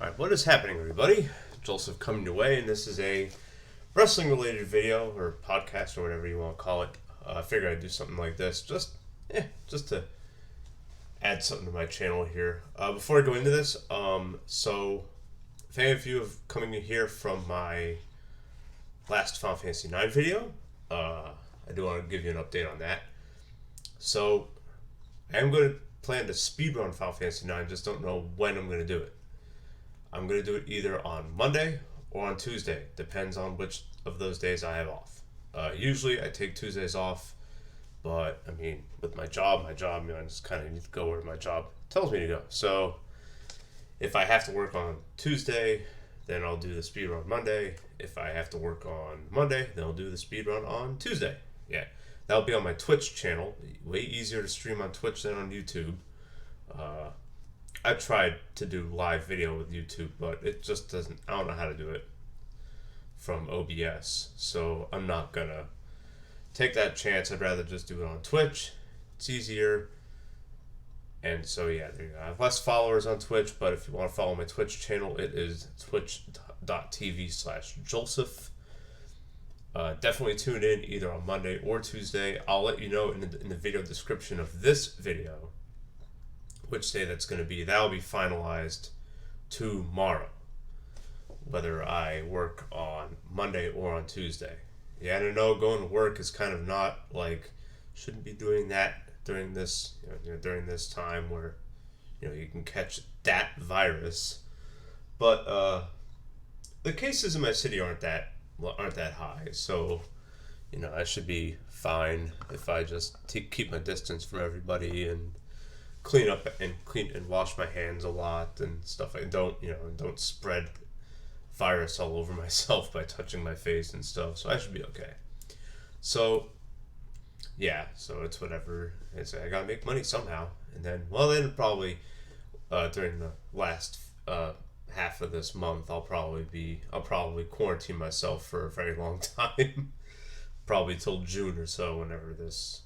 Alright, what is happening, everybody? Joseph coming your way, and this is a wrestling-related video, or podcast, or whatever you want to call it. I figured I'd do something like this, just to add something to my channel here. Before I go into this, so if any of you have coming in here from my last Final Fantasy IX video, I do want to give you an update on that. So, I am going to plan to speedrun Final Fantasy IX, just don't know when I'm going to do it. I'm going to do it either on Monday or on Tuesday. Depends on which of those days I have off. Usually I take Tuesdays off, but I mean, with my job, I just kind of need to go where my job tells me to go. So if I have to work on Tuesday, then I'll do the speedrun Monday. If I have to work on Monday, then I'll do the speedrun on Tuesday. Yeah, that'll be on my Twitch channel. Way easier to stream on Twitch than on YouTube. I tried to do live video with YouTube, but it just doesn't, I don't know how to do it from OBS. So I'm not gonna take that chance. I'd rather just do it on Twitch. It's easier. And so yeah, there you go. I have less followers on Twitch, but if you want to follow my Twitch channel, it is twitch.tv/Joseph. Definitely tune in either on Monday or Tuesday. I'll let you know in the video description of this video which day that's going to be. That'll be finalized tomorrow, whether I work on Monday or on Tuesday. Yeah, I don't know, going to work is kind of not like, shouldn't be doing that during this, during this time where, you can catch that virus. But the cases in my city aren't that high, so I should be fine if I just keep my distance from everybody and clean and wash my hands a lot and stuff. I don't spread virus all over myself by touching my face and stuff, so I should be okay. So yeah, so it's whatever. I gotta make money somehow, and then probably during the last half of this month I'll probably quarantine myself for a very long time. Probably till June or so, whenever this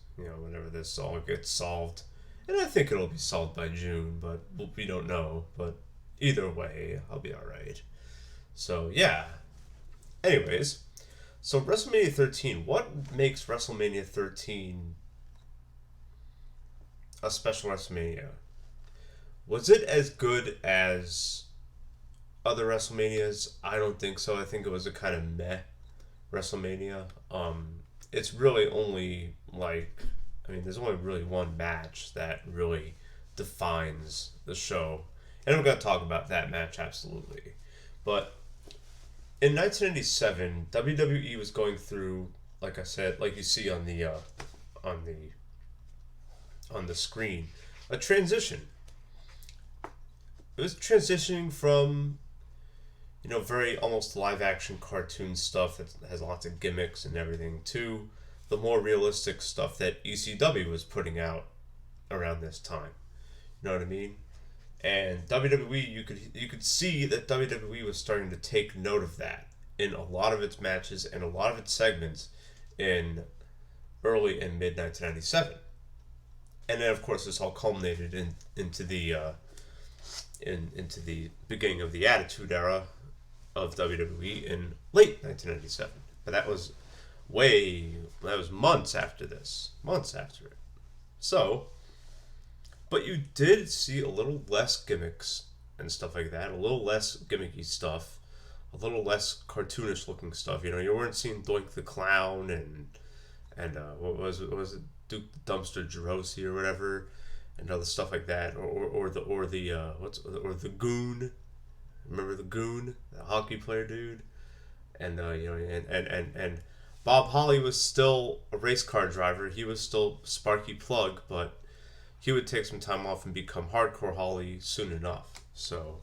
all gets solved. And I think it'll be solved by June, but we don't know. But either way, I'll be alright. So, yeah. Anyways, so WrestleMania 13. What makes WrestleMania 13 a special WrestleMania? Was it as good as other WrestleManias? I don't think so. I think it was a kind of meh WrestleMania. It's really only there's only really one match that really defines the show. And I'm going to talk about that match, absolutely. But in 1997, WWE was going through, like I said, like you see on the screen, a transition. It was transitioning from, very almost live-action cartoon stuff that has lots of gimmicks and everything, to the more realistic stuff that ECW was putting out around this time. You know what I mean? And WWE, you could see that WWE was starting to take note of that in a lot of its matches and a lot of its segments in early and mid 1997. And then, of course, this all culminated into the beginning of the Attitude Era of WWE in late 1997. But that was months after this. Months after it. So, but you did see a little less gimmicks and stuff like that. A little less gimmicky stuff. A little less cartoonish looking stuff. You weren't seeing Doink the Clown and what was it? Duke the Dumpster Droese or whatever, and other stuff like that. Or the Goon. Remember the Goon? The hockey player dude? And and Bob Holly was still a race car driver. He was still Sparky Plug, but he would take some time off and become Hardcore Holly soon enough. So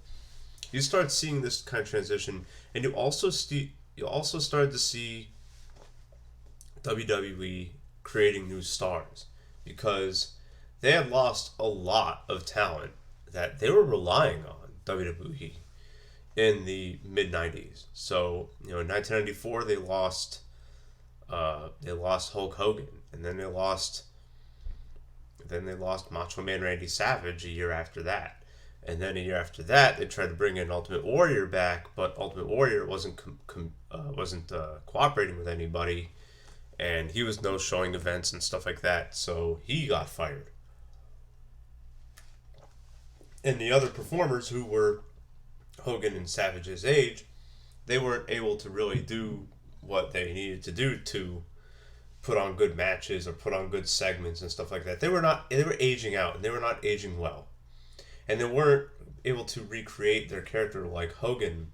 you start seeing this kind of transition, and you also started to see WWE creating new stars, because they had lost a lot of talent that they were relying on WWE in the mid 90s. So in 1994 they lost Hulk Hogan, and then they lost Macho Man Randy Savage a year after that. And then a year after that, they tried to bring in Ultimate Warrior back, but Ultimate Warrior wasn't cooperating with anybody, and he was no showing events and stuff like that, so he got fired. And the other performers who were Hogan and Savage's age, they weren't able to really do what they needed to do to put on good matches or put on good segments and stuff like that. They were aging out, and they were not aging well. And they weren't able to recreate their character like Hogan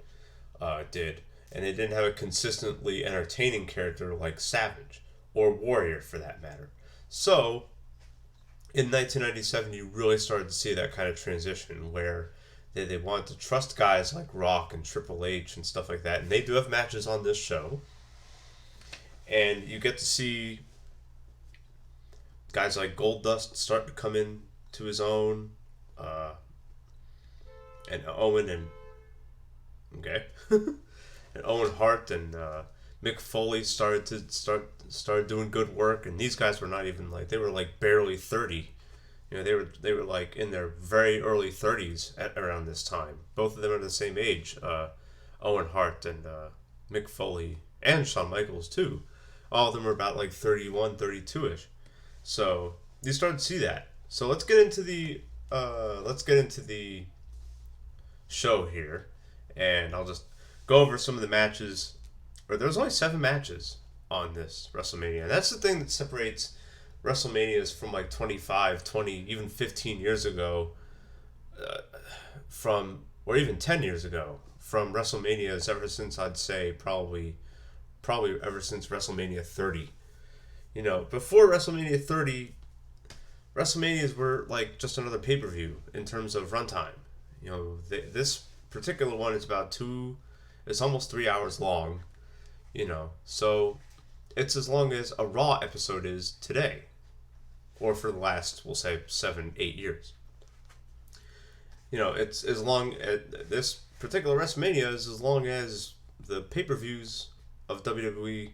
did, and they didn't have a consistently entertaining character like Savage or Warrior for that matter. So in 1997, you really started to see that kind of transition where they wanted to trust guys like Rock and Triple H and stuff like that, and they do have matches on this show. And you get to see guys like Goldust start to come in to his own, and Owen and and Owen Hart and Mick Foley started doing good work, and these guys were not even like, they were like barely 30. They were like in their very early 30s at around this time. Both of them are the same age. Owen Hart and Mick Foley and Shawn Michaels too. All of them are about like 31, 32ish. So you start to see that. So let's get into the show here, and I'll just go over some of the matches. Or there's only 7 matches on this WrestleMania. And that's the thing that separates WrestleManias from like 25, 20, even 15 years ago, or even 10 years ago, from WrestleManias ever since, I'd say probably ever since WrestleMania 30. Before WrestleMania 30, WrestleManias were like just another pay-per-view in terms of runtime. This particular one is it's almost 3 hours long, so it's as long as a Raw episode is today, or for the last, we'll say, 7-8 years. It's as long as this particular WrestleMania is as long as the pay-per-views of WWE.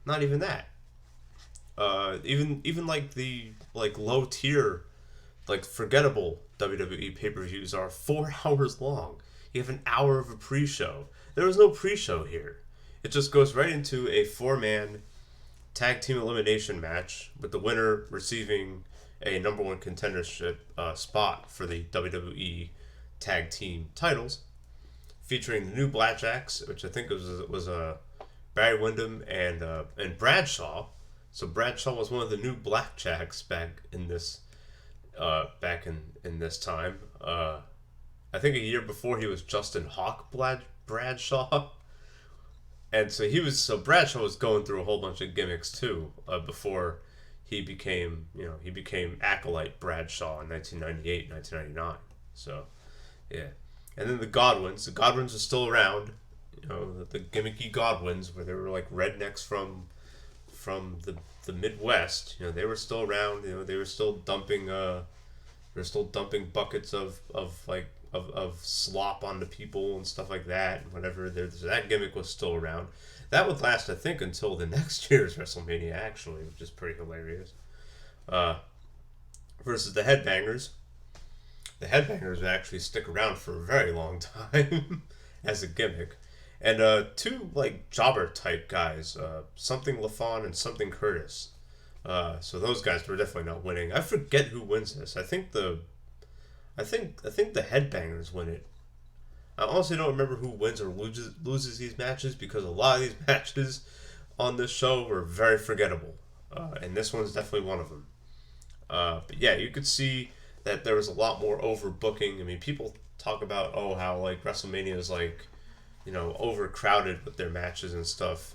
Not even that. Even like the low tier, like forgettable WWE pay-per-views are 4 hours long. You have an hour of a pre-show. There was no pre-show here. It just goes right into a 4-man tag team elimination match, with the winner receiving a number 1 contendership spot for the WWE tag team titles, featuring the new Blackjacks, which I think was Barry Windham and Bradshaw. So Bradshaw was one of the new Blackjacks back in this time. I think a year before he was Justin Hawk Bradshaw. And so Bradshaw was going through a whole bunch of gimmicks too, before he became Acolyte Bradshaw in 1998, 1999. So, yeah. And then the Godwins are still around. The gimmicky Godwins, where they were like rednecks from the Midwest. They were still around. They were still dumping buckets of slop on the people and stuff like that, and whatever. That gimmick was still around. That would last, I think, until the next year's WrestleMania, actually, which is pretty hilarious. Versus the Headbangers. The Headbangers would actually stick around for a very long time as a gimmick. And 2 like jobber type guys, Something LaFawn and Something Curtis. So those guys were definitely not winning. I forget who wins this. I think the Headbangers win it. I honestly don't remember who wins or loses these matches, because a lot of these matches on this show were very forgettable, and this one's definitely one of them. But yeah, you could see that there was a lot more overbooking. I mean, people talk about how like WrestleMania is like, overcrowded with their matches and stuff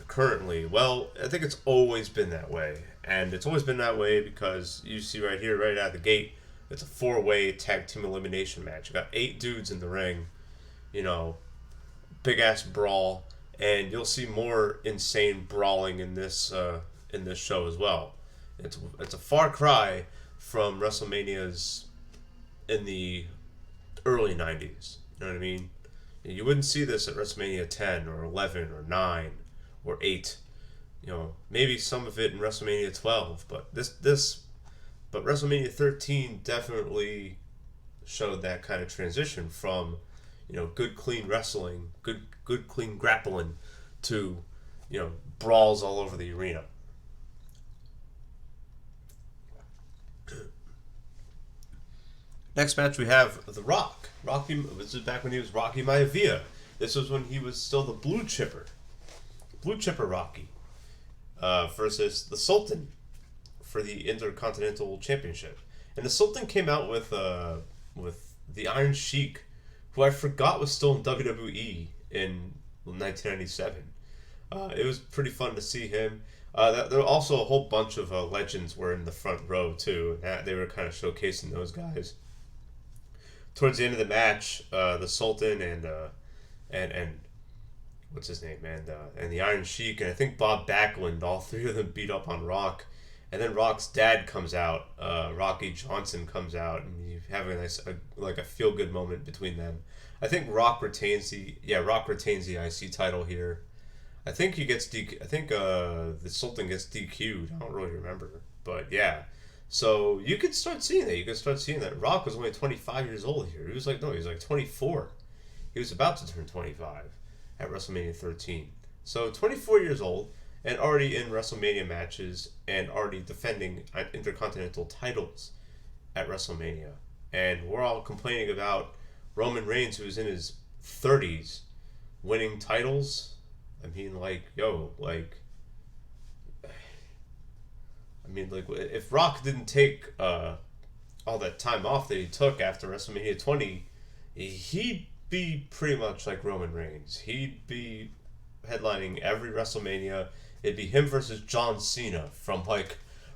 currently. Well, I think it's always been that way, and it's always been that way because you see right here, right out of the gate, it's a 4-way tag team elimination match. You got 8 dudes in the ring, big ass brawl, and you'll see more insane brawling in this show as well. It's a far cry from WrestleManias in the early 90s. You know what I mean? You wouldn't see this at WrestleMania 10 or 11 or 9 or 8. Maybe some of it in WrestleMania 12, but WrestleMania 13 definitely showed that kind of transition from, good clean wrestling, good clean grappling, to, brawls all over the arena. Next match we have The Rock. This is back when he was Rocky Maivia. This was when he was still the Blue Chipper Rocky, versus the Sultan for the Intercontinental Championship. And the Sultan came out with the Iron Sheik, who I forgot was still in WWE in 1997. It was pretty fun to see him. There were also a whole bunch of legends were in the front row too. They were kind of showcasing those guys. Towards the end of the match, the Sultan and what's his name, and the Iron Sheik, and I think Bob Backlund, all three of them beat up on Rock. And then Rock's dad comes out, Rocky Johnson comes out, and you have a nice, a feel good moment between them. I think Rock retains the IC title here. I think he gets the Sultan gets DQ'd. I don't really remember, but yeah. So you could start seeing that. You could start seeing that Rock was only 25 years old here. He was like 24. He was about to turn 25 at WrestleMania 13. So 24 years old and already in WrestleMania matches and already defending Intercontinental titles at WrestleMania. And we're all complaining about Roman Reigns, who's in his 30s, winning titles. I mean, if Rock didn't take all that time off that he took after WrestleMania 20, he'd be pretty much like Roman Reigns. He'd be headlining every WrestleMania. It'd be him versus John Cena from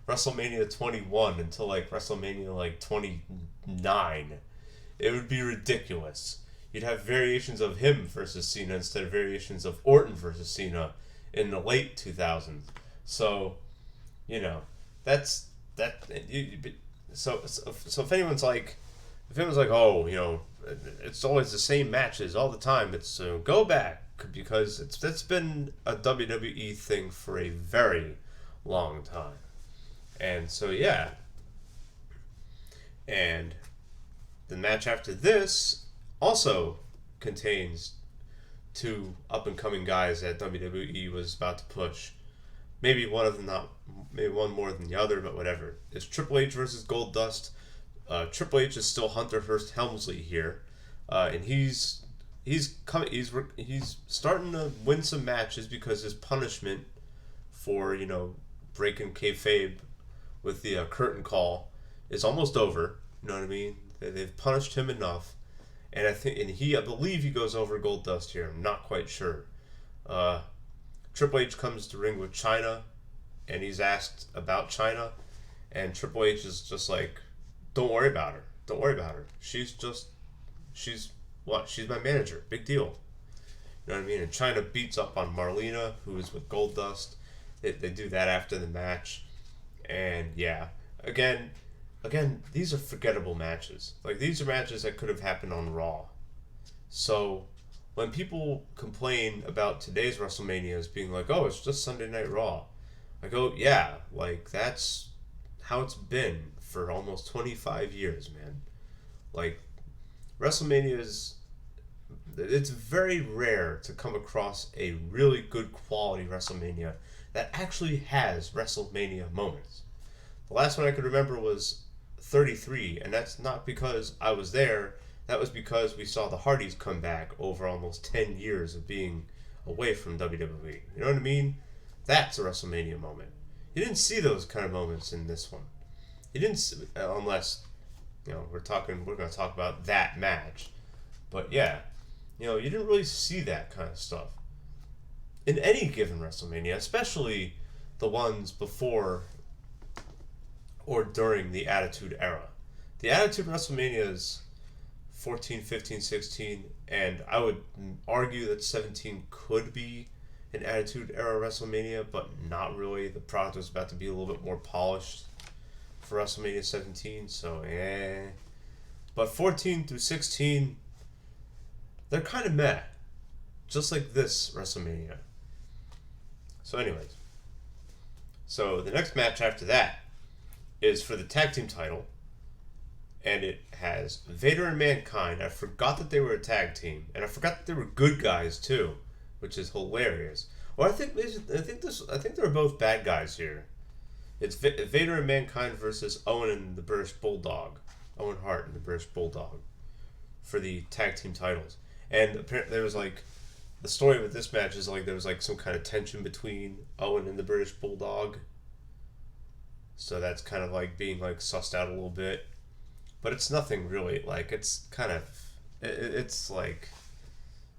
WrestleMania 21 until WrestleMania 29. It would be ridiculous. You'd have variations of him versus Cena instead of variations of Orton versus Cena in the late 2000s. So, that's that. So if anyone's oh, it's always the same matches all the time, it's go back, because that's been a WWE thing for a very long time. And so yeah. And the match after this also contains two up-and-coming guys that WWE was about to push. Maybe one more than the other, but whatever. It's Triple H versus Goldust. Triple H is still Hunter Hearst Helmsley here, and he's starting to win some matches because his punishment for breaking kayfabe with the curtain call is almost over. You know what I mean? They've punished him enough. And I believe he goes over Goldust here. I'm not quite sure. Triple H comes to ring with Chyna, and he's asked about Chyna, and Triple H is just like, "Don't worry about her. Don't worry about her. She's my manager. Big deal." You know what I mean? And Chyna beats up on Marlena, who is with Goldust. They do that after the match, and yeah, again, these are forgettable matches. These are matches that could have happened on Raw. So when people complain about today's WrestleMania as being oh, it's just Sunday Night Raw, I go, yeah, that's how it's been for almost 25 years, man. WrestleMania it's very rare to come across a really good quality WrestleMania that actually has WrestleMania moments. The last one I could remember was 33, and that's not because I was there. That was because we saw the Hardys come back over almost 10 years of being away from WWE. You know what I mean? That's a WrestleMania moment. You didn't see those kind of moments in this one. You didn't, unless we're going to talk about that match. But yeah, you didn't really see that kind of stuff in any given WrestleMania, especially the ones before or during the Attitude Era. The Attitude WrestleManias 14, 15, 16, and I would argue that 17 could be an Attitude Era WrestleMania, but not really. The product was about to be a little bit more polished for WrestleMania 17, so But 14 through 16, they're kind of meh. Just like this WrestleMania. So anyways. So the next match after that is for the tag team title. and it has Vader and Mankind. I forgot that they were a tag team, and I forgot that they were good guys too, which is hilarious. Well, I think they're both bad guys here. It's Vader and Mankind versus Owen and the British Bulldog, Owen Hart and the British Bulldog, for the tag team titles. And apparently there was like the story with this match is like there was like some kind of tension between Owen and the British Bulldog. So that's kind of like being like sussed out a little bit, but it's nothing really. Like it's kind of it's like,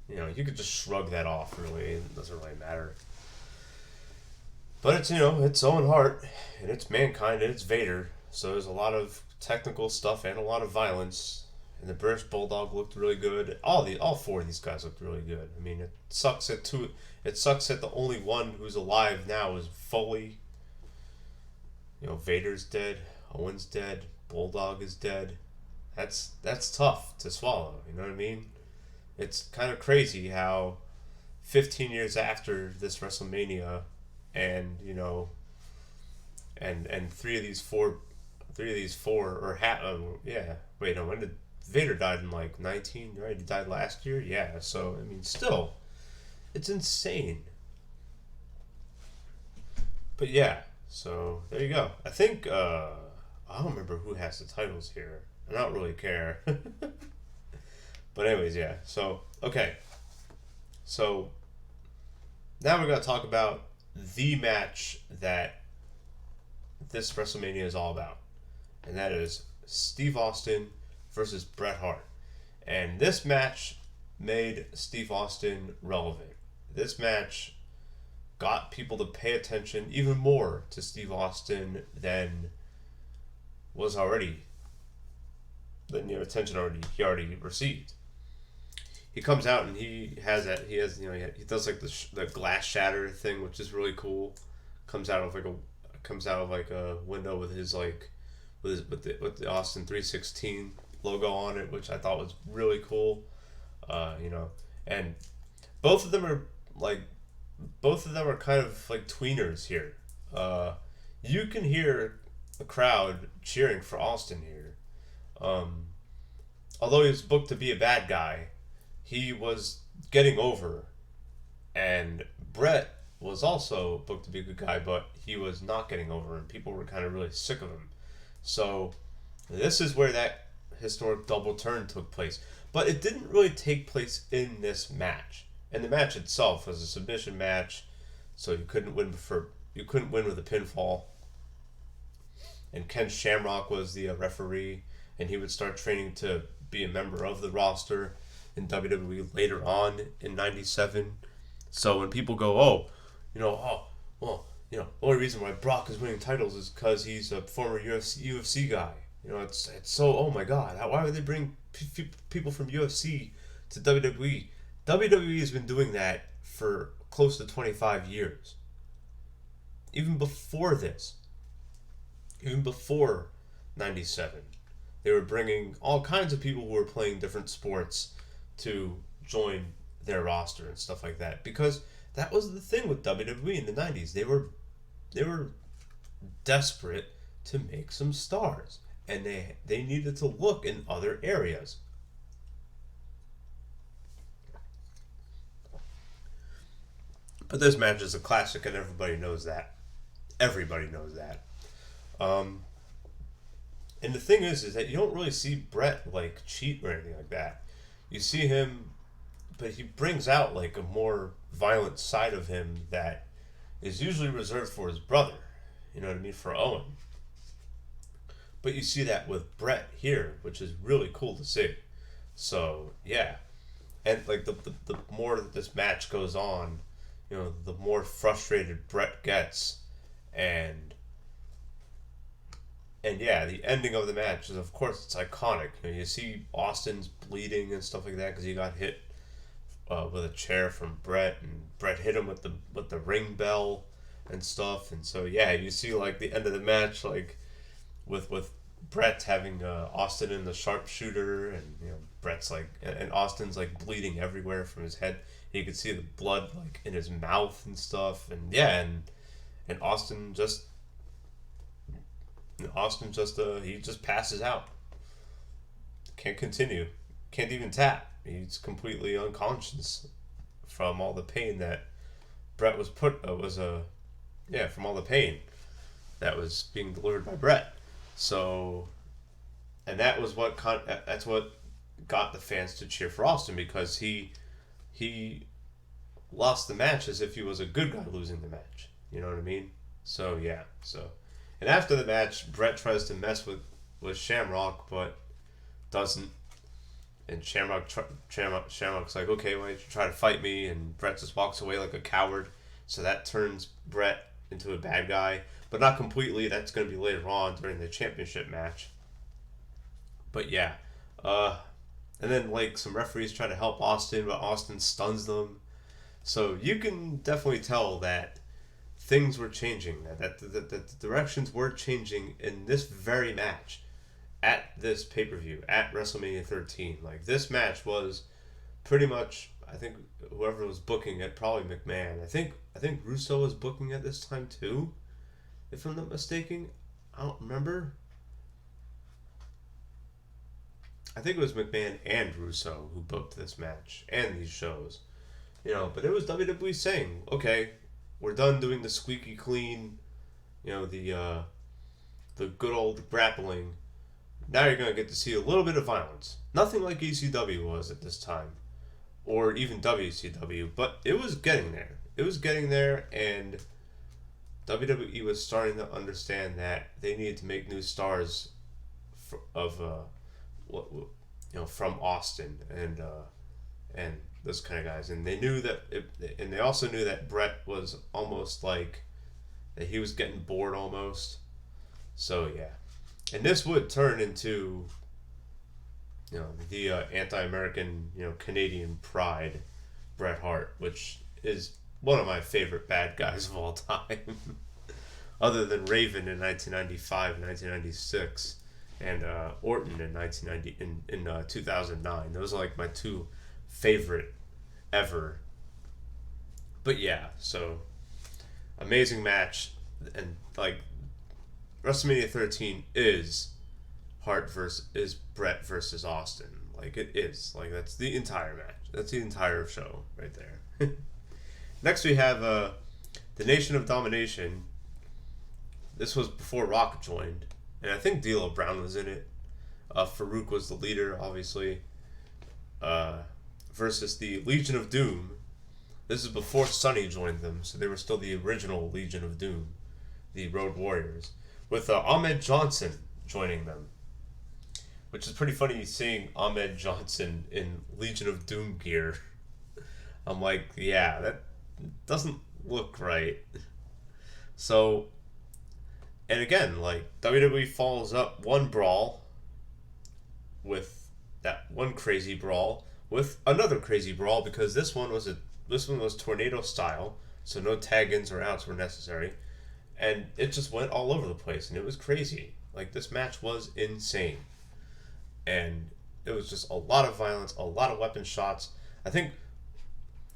you know, you could just shrug that off. Really, it doesn't really matter. But it's, you know, it's Owen Hart and it's Mankind and it's Vader. So there's a lot of technical stuff and a lot of violence. And the British Bulldog looked really good. All four of these guys looked really good. I mean, it sucks that the only one who's alive now is Foley. You know, Vader's dead, Owen's dead, Bulldog is dead. That's tough to swallow. You know what I mean? It's kind of crazy how 15 years after this WrestleMania, and you know, and three of these four, or yeah. Wait, no, when did Vader died in like 19? Right, he died last year. Yeah, so I mean, still, it's insane. But yeah, so there you go. I think I don't remember who has the titles here. I don't really care. But anyways, yeah. So okay. So now we're gonna talk about the match that this WrestleMania is all about, and that is Steve Austin versus Bret Hart. And this match made Steve Austin relevant. This match got people to pay attention even more to Steve Austin than was already than attention he already received. He comes out and he has he does like the glass shatter thing, which is really cool. Comes out of like a window with his like with the Austin 316 logo on it, which I thought was really cool. You know, and both of them are kind of like tweeners here. You can hear the crowd cheering for Austin here. Although he was booked to be a bad guy, he was getting over, and Bret was also booked to be a good guy, but he was not getting over, and people were kind of really sick of him. So this is where that historic double turn took place. But it didn't really take place in this match. And the match itself was a submission match, so you couldn't win with a pinfall. And Ken Shamrock was the referee, and he would start training to be a member of the roster in WWE later on in '97. So when people go, the only reason why Brock is winning titles is because he's a former UFC guy. You know, it's so, oh my God, why would they bring people from UFC to WWE? WWE has been doing that for close to 25 years. Even before this, even before '97, they were bringing all kinds of people who were playing different sports to join their roster and stuff like that, because that was the thing with WWE in the '90s. They were desperate to make some stars, and they needed to look in other areas. But this match is a classic, and everybody knows that. Everybody knows that. And the thing is that you don't really see Bret like cheat or anything like that. You see him, but he brings out like a more violent side of him that is usually reserved for his brother. You know what I mean? For Owen. But you see that with Bret here, which is really cool to see. So yeah, and like the more that this match goes on, you know, the more frustrated Bret gets, and yeah, the ending of the match is, of course, it's iconic. You see Austin's bleeding and stuff like that because he got hit with a chair from Bret, and Bret hit him with the ring bell and stuff. And so yeah, you see like the end of the match, like with Bret having Austin in the sharpshooter, and you know Bret's like, and Austin's like bleeding everywhere from his head. You could see the blood like in his mouth and stuff, and yeah, and Austin just he just passes out. can't continue, can't even tap. He's completely unconscious from all the pain that Bret was from all the pain that was being delivered by Bret. So, and that was that's what got the fans to cheer for Austin, because he lost the match as if he was a good guy losing the match. You know what I mean? So yeah. And after the match, Bret tries to mess with Shamrock, but doesn't. And Shamrock's like, okay, why don't you try to fight me? And Bret just walks away like a coward. So that turns Bret into a bad guy, but not completely. That's going to be later on during the championship match. But yeah, and then like some referees try to help Austin, but Austin stuns them. So you can definitely tell that things were changing, that the directions were changing in this very match, at this pay-per-view, at WrestleMania 13. Like, this match was pretty much, I think whoever was booking it, probably McMahon. I think Russo was booking at this time too, if I'm not mistaken. I don't remember. I think it was McMahon and Russo who booked this match and these shows. But it was WWE saying, okay, we're done doing the squeaky clean, the good old grappling. Now you're going to get to see a little bit of violence. Nothing like ECW was at this time, or even WCW, but it was getting there. It was getting there, and WWE was starting to understand that they needed to make new stars from Austin and those kind of guys. And they knew that, and they also knew that Bret was almost like that he was getting bored almost. So yeah. And this would turn into, the anti-American, Canadian pride, Bret Hart, which is one of my favorite bad guys of all time, other than Raven in 1995 and 1996, and Orton in 2009. Those are like my two favorite ever. But yeah, so amazing match, and like, WrestleMania 13 is Bret versus Austin. Like, it is. Like, that's the entire match. That's the entire show right there. Next we have the Nation of Domination. This was before Rock joined, and I think D'Lo Brown was in it. Farouk was the leader, obviously. Versus the Legion of Doom. This is before Sonny joined them, so they were still the original Legion of Doom, the Road Warriors, with Ahmed Johnson joining them, which is pretty funny seeing Ahmed Johnson in Legion of Doom gear. I'm like, yeah, that doesn't look right. So, and again, like, WWE follows up one brawl with that one crazy brawl with another crazy brawl, because this one was tornado style, so no tag-ins or outs were necessary. And it just went all over the place, and it was crazy. Like, this match was insane. And it was just a lot of violence, a lot of weapon shots. I think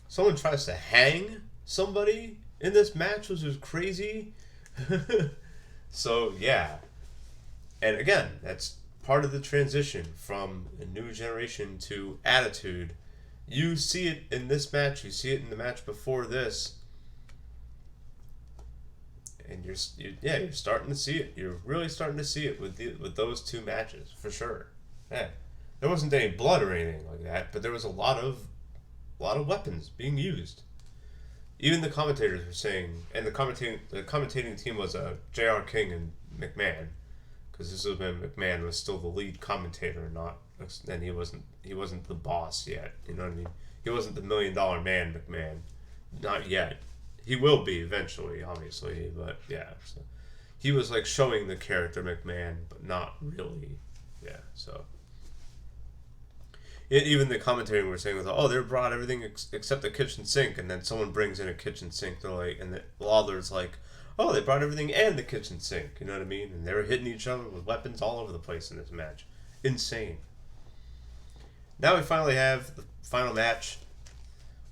someone tries to hang somebody in this match, which was crazy. So, yeah. And again, that's part of the transition from a new generation to Attitude. You see it in this match, you see it in the match before this. And you're starting to see it. You're really starting to see it with those two matches, for sure. Yeah. There wasn't any blood or anything like that, but there was a lot of weapons being used. Even the commentators were saying, and the commentating team was J.R. King and McMahon, because this was when McMahon was still the lead commentator, and he wasn't the boss yet. You know what I mean? He wasn't the $1 million man, McMahon, not yet. He will be eventually, obviously, but yeah. So he was like showing the character McMahon, but not really. Yeah, so. Even the commentating were saying, they brought everything except the kitchen sink, and then someone brings in a kitchen sink. They're like, and the Lawler's like, they brought everything and the kitchen sink. You know what I mean? And they were hitting each other with weapons all over the place in this match. Insane. Now we finally have the final match,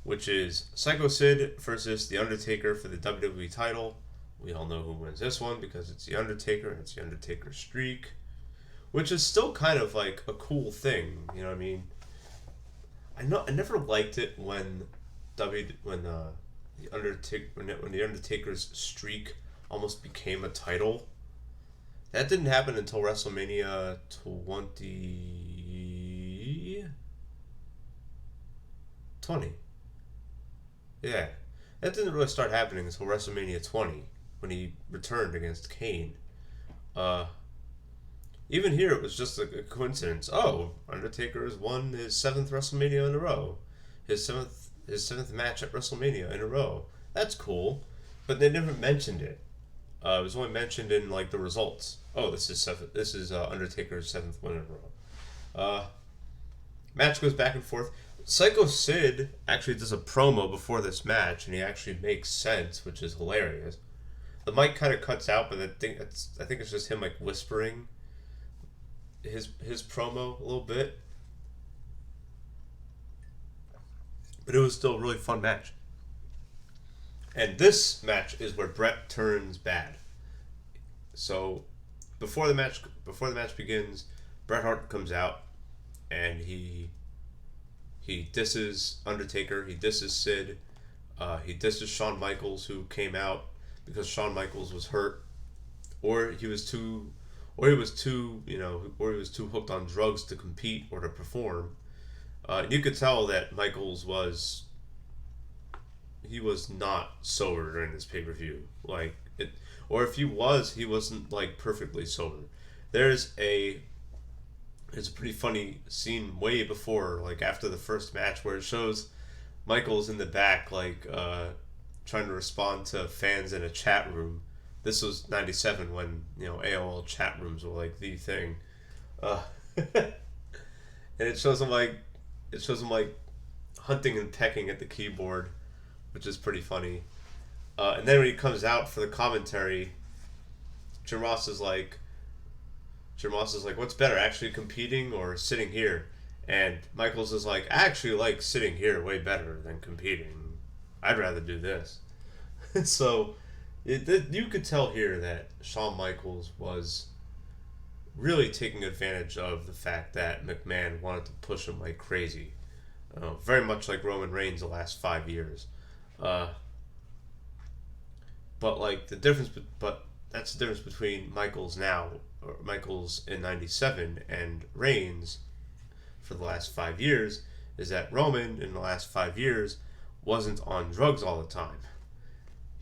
which is Psycho Sid versus The Undertaker for the WWE title. We all know who wins this one because it's The Undertaker and it's The Undertaker streak. which is still kind of like a cool thing. You know what I mean? I never liked it when when the Undertaker's streak almost became a title. That didn't happen until WrestleMania 2020. Yeah. That didn't really start happening until WrestleMania 20 when he returned against Kane. Uh, Even here, it was just a coincidence. Oh, Undertaker has won his seventh WrestleMania in a row, his seventh match at WrestleMania in a row. That's cool, but they never mentioned it. It was only mentioned in like the results. Oh, this is seventh. This is Undertaker's seventh win in a row. Uh, Match goes back and forth. Psycho Sid actually does a promo before this match, and he actually makes sense, which is hilarious. The mic kind of cuts out, but I think it's just him like whispering his promo a little bit. But it was still a really fun match. And this match is where Bret turns bad. So before the match begins, Bret Hart comes out and he disses Undertaker, he disses Sid, he disses Shawn Michaels, who came out because Shawn Michaels was hurt, or he was too, or he was too hooked on drugs to compete or to perform. You could tell that Michaels he was not sober during this pay per view, like it, or if he wasn't like perfectly sober. There's a It's a pretty funny scene way before, like after the first match, where it shows Michaels in the back, like trying to respond to fans in a chat room. This was '97 when AOL chat rooms were like the thing, and it shows him like hunting and pecking at the keyboard, which is pretty funny. And then when he comes out for the commentary, Jim Ross is like, what's better, actually competing or sitting here? And Michaels is like, I actually like sitting here way better than competing. I'd rather do this. So you could tell here that Shawn Michaels was really taking advantage of the fact that McMahon wanted to push him like crazy. Very much like Roman Reigns the last 5 years. Uh, but like but that's the difference between Michaels now, or Michaels in '97, and Reigns for the last 5 years, is that Roman in the last 5 years wasn't on drugs all the time.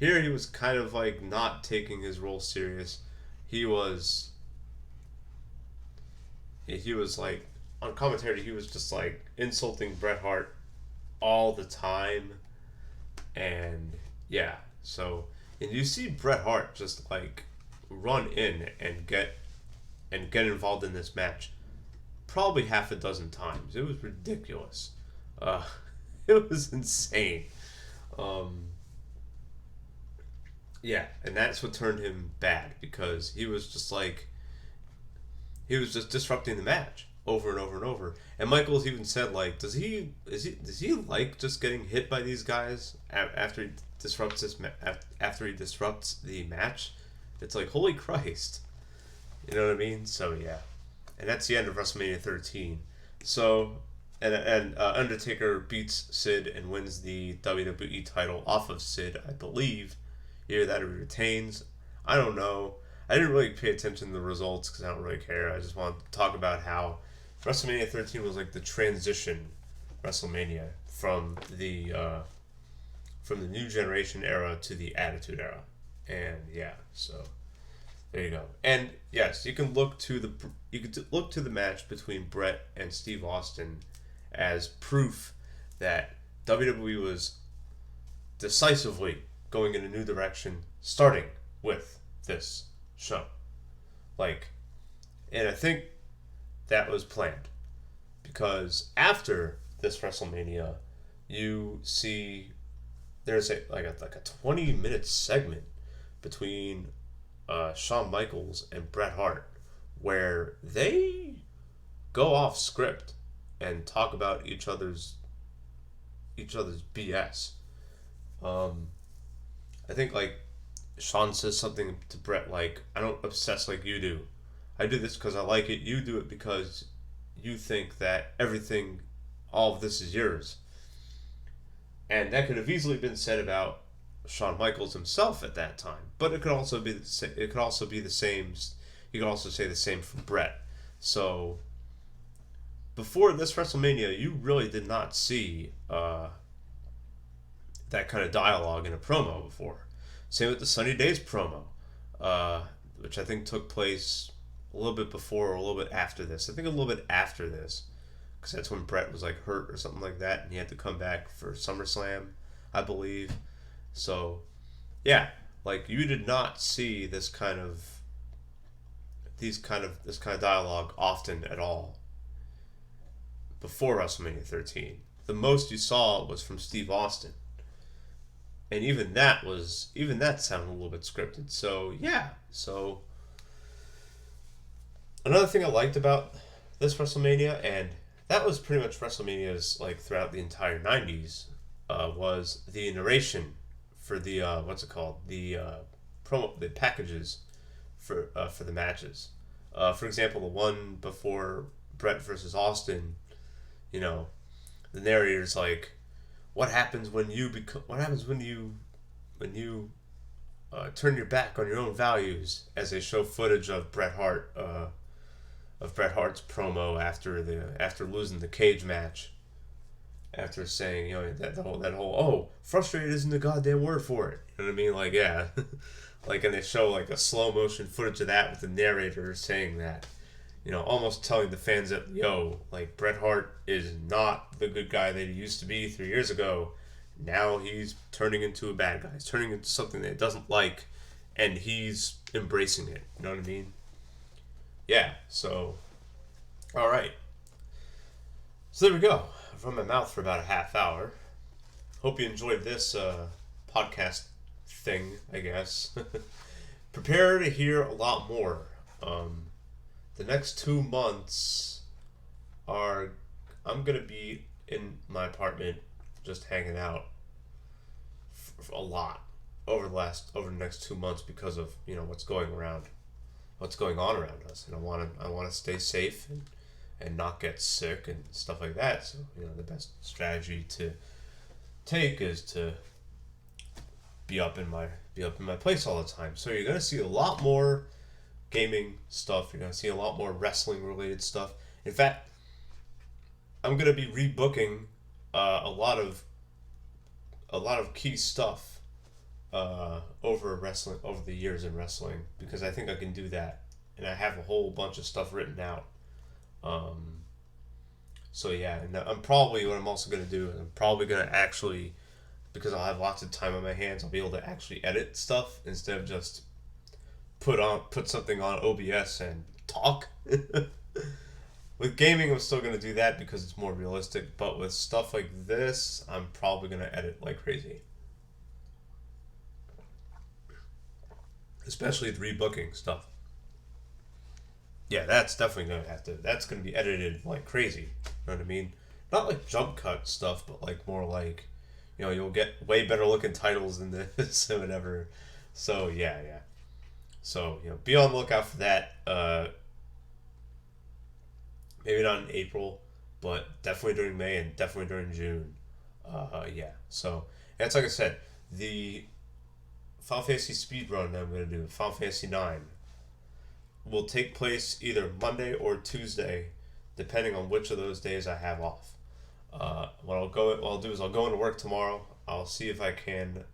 Here he was kind of like not taking his role serious. He was like, on commentary, he was just like insulting Bret Hart all the time. And yeah, so, and you see Bret Hart just like run in and get involved in this match probably half a dozen times. It was ridiculous. Uh, it was insane. Um, yeah, and that's what turned him bad, because he was just disrupting the match over and over and over. And Michaels even said, like, does he like just getting hit by these guys after he disrupts the match? It's like, holy Christ. You know what I mean? So yeah, and that's the end of WrestleMania 13. So, and Undertaker beats Sid and wins the WWE title off of Sid, I believe. Either that or he retains. I don't know. I didn't really pay attention to the results because I don't really care. I just wanted to talk about how WrestleMania 13 was like the transition WrestleMania from the New Generation era to the Attitude Era, and yeah, so there you go. And yes, you can look to the match between Bret and Steve Austin as proof that WWE was decisively going in a new direction, starting with this show. Like, and I think that was planned, because after this WrestleMania, you see there's a 20-minute segment between Shawn Michaels and Bret Hart, where they go off script and talk about each other's BS. I think like Shawn says something to Bret like, I don't obsess like you do. I do this because I like it. You do it because you think that everything, all of this is yours. And that could have easily been said about Shawn Michaels himself at that time. But it could also be it could also be the same. You could also say the same for Bret. So before this WrestleMania, you really did not see that kind of dialogue in a promo before. Same with the Sunny Days promo, which I think took place a little bit before or a little bit after this. I think a little bit after this, because that's when Bret was like hurt or something like that, and he had to come back for SummerSlam, I believe. So, yeah, like you did not see this kind of dialogue often at all before WrestleMania 13. The most you saw was from Steve Austin, and even that sounded a little bit scripted. So yeah, so another thing I liked about this WrestleMania, and that was pretty much WrestleMania's like throughout the entire '90s, was the narration for the what's it called, the promo, the packages for the matches. For example, the one before Bret versus Austin, you know, the narrator's like, "What happens when you become? What happens when you turn your back on your own values?" As they show footage of Bret Hart's promo after losing the cage match, after saying, you know, that whole oh, frustrated isn't the goddamn word for it. You know what I mean? Like, yeah, like, and they show like a slow motion footage of that with the narrator saying that, you know, almost telling the fans that, yo, like, Bret Hart is not the good guy that he used to be 3 years ago. Now he's turning into a bad guy. He's turning into something that he doesn't like, and he's embracing it. You know what I mean? Yeah, so, all right. So there we go. I've run my mouth for about a half hour. Hope you enjoyed this podcast thing, I guess. Prepare to hear a lot more. The next 2 months are, I'm going to be in my apartment just hanging out for a lot over the next 2 months because of, you know, what's going on around us, and I want to stay safe and not get sick and stuff like that. So, you know, the best strategy to take is to be up in my place all the time. So you're gonna see a lot more gaming stuff. You're gonna see a lot more wrestling related stuff. In fact, I'm gonna be rebooking a lot of key stuff over the years in wrestling, because I think I can do that, and I have a whole bunch of stuff written out. So yeah, and what I'm also gonna do is I'm probably gonna actually, because I'll have lots of time on my hands, I'll be able to actually edit stuff instead of just put something on OBS and talk. With gaming, I'm still gonna do that because it's more realistic, but with stuff like this, I'm probably gonna edit like crazy. Especially the rebooking stuff. Yeah, that's definitely that's gonna be edited like crazy. You know what I mean? Not like jump cut stuff, but like more like, you know, you'll get way better looking titles than this or whatever. So yeah. So, you know, be on the lookout for that. Maybe not in April, but definitely during May and definitely during June. Yeah. So that's, like I said, the Final Fantasy speedrun that I'm going to do, Final Fantasy 9, will take place either Monday or Tuesday, depending on which of those days I have off. What I'll do is I'll go into work tomorrow. I'll see if I can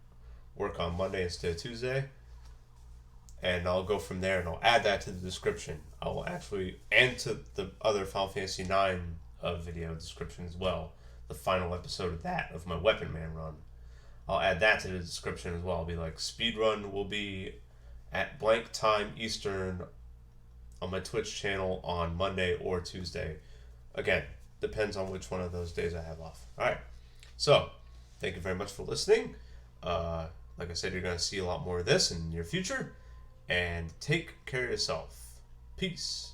work on Monday instead of Tuesday, and I'll go from there, and I'll add that to the description. I will actually, and to the other Final Fantasy 9 video description as well, the final episode of that, of my Weapon Man run. I'll add that to the description as well. I'll be like, speedrun will be at blank time Eastern on my Twitch channel on Monday or Tuesday. Again, depends on which one of those days I have off. Alright, so thank you very much for listening. Like I said, you're going to see a lot more of this in the near future. And take care of yourself. Peace.